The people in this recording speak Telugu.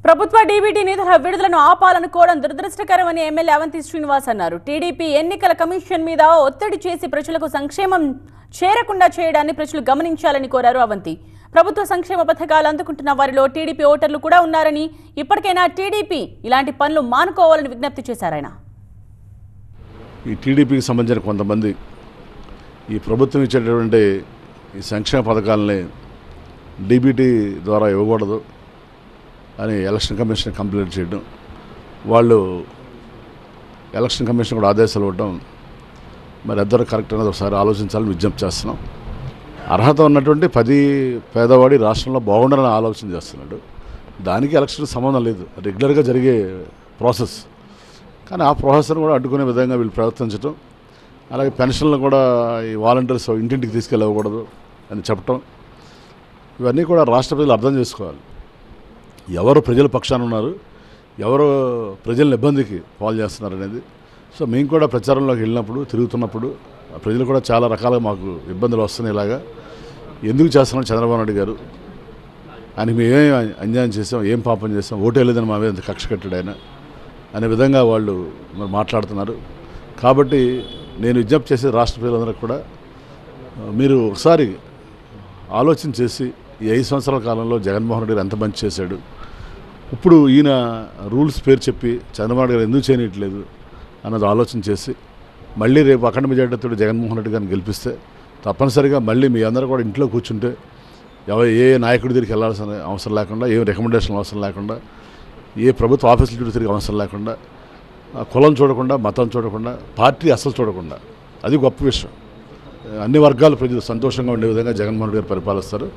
ప్రభుత్వ డీబీటీ నిధుల విడుదలను ఆపాలనుకోవడం దురదృష్టకరమని ఎమ్మెల్యే అవంతి శ్రీనివాస్ అన్నారు. టీడీపీ ఎన్నికల కమిషన్ మీద ఒత్తిడి చేసి ప్రజలకు సంక్షేమం చేరకుండా చేయడాన్ని ప్రజలు గమనించాలని కోరారు అవంతి. ప్రభుత్వ సంక్షేమ పథకాలు అందుకుంటున్న వారిలో టీడీపీ ఓటర్లు కూడా ఉన్నారని, ఇప్పటికైనా టీడీపీ ఇలాంటి పనులు మానుకోవాలని విజ్ఞప్తి చేశారు ఆయన. ఈ టీడీపీకి సంబంధించిన కొంతమంది ఈ ప్రభుత్వం ఇచ్చేటటువంటి ఈ సంక్షేమ పథకాలని డీబీటీ ద్వారా ఇవ్వకూడదు అని ఎలక్షన్ కమిషన్ కంప్లైంట్ చేయడం, వాళ్ళు ఎలక్షన్ కమిషన్ కూడా ఆదేశాలు ఇవ్వడం మరి ఇద్దరు కరెక్ట్ అనేది ఒకసారి ఆలోచించాలని విజ్ఞప్తి చేస్తున్నాం. అర్హత ఉన్నటువంటి 10 పేదవాడి రాష్ట్రంలో బాగుండాలని ఆలోచన చేస్తున్నాడు. దానికి ఎలక్షన్ సంబంధం లేదు, రెగ్యులర్గా జరిగే ప్రాసెస్. కానీ ఆ ప్రాసెస్ను కూడా అడ్డుకునే విధంగా వీళ్ళు ప్రవర్తించడం, అలాగే పెన్షన్లు కూడా ఈ వాలంటీర్స్ ఇంటింటికి తీసుకెళ్ళకూడదు అని చెప్పటం, ఇవన్నీ కూడా రాష్ట్ర ప్రజలు అర్థం చేసుకోవాలి. ఎవరు ప్రజల పక్షాన ఉన్నారు, ఎవరు ప్రజలను ఇబ్బందికి పాలు చేస్తున్నారు అనేది. సో మేము కూడా ప్రచారంలోకి వెళ్ళినప్పుడు, తిరుగుతున్నప్పుడు ప్రజలు కూడా చాలా రకాలుగా మాకు ఇబ్బందులు వస్తున్నాయి. ఇలాగా ఎందుకు చేస్తున్నాడు చంద్రబాబు నాయుడు గారు, ఆయన మేమేం అన్యాయం చేసాం, ఏం పాపం చేసాం, ఓటేలేదని మా మీద కక్ష కట్టాడు ఆయన అనే విధంగా వాళ్ళు మరి మాట్లాడుతున్నారు. కాబట్టి నేను విజ్ఞప్తి చేసే రాష్ట్ర ప్రజలందరికీ కూడా మీరు ఒకసారి ఆలోచన చేసి ఈ 5 సంవత్సరాల కాలంలో జగన్మోహన్ రెడ్డి గారు ఎంత మంచి చేశాడు, ఇప్పుడు ఈయన రూల్స్ పేరు చెప్పి చంద్రబాబు గారు ఎందుకు చేయట్లేదు అన్నది ఆలోచన చేసి మళ్ళీ రేపు అఖండ మెజారిటీతో జగన్మోహన్ రెడ్డి గారిని గెలిపిస్తే తప్పనిసరిగా మళ్ళీ మీ అందరూ కూడా ఇంట్లో కూర్చుంటే ఏ నాయకుడి దగ్గరికి వెళ్ళాల్సిన అవసరం లేకుండా, ఏ రికమెండేషన్ అవసరం లేకుండా, ఏ ప్రభుత్వ ఆఫీసుల చుట్టూ తిరిగి అవసరం లేకుండా, కులం చూడకుండా, మతం చూడకుండా, పార్టీ అసలు చూడకుండా, అది గొప్ప విషయం. అన్ని వర్గాల ప్రజలు సంతోషంగా ఉండే విధంగా జగన్మోహన్ రెడ్డి గారు పరిపాలిస్తారు.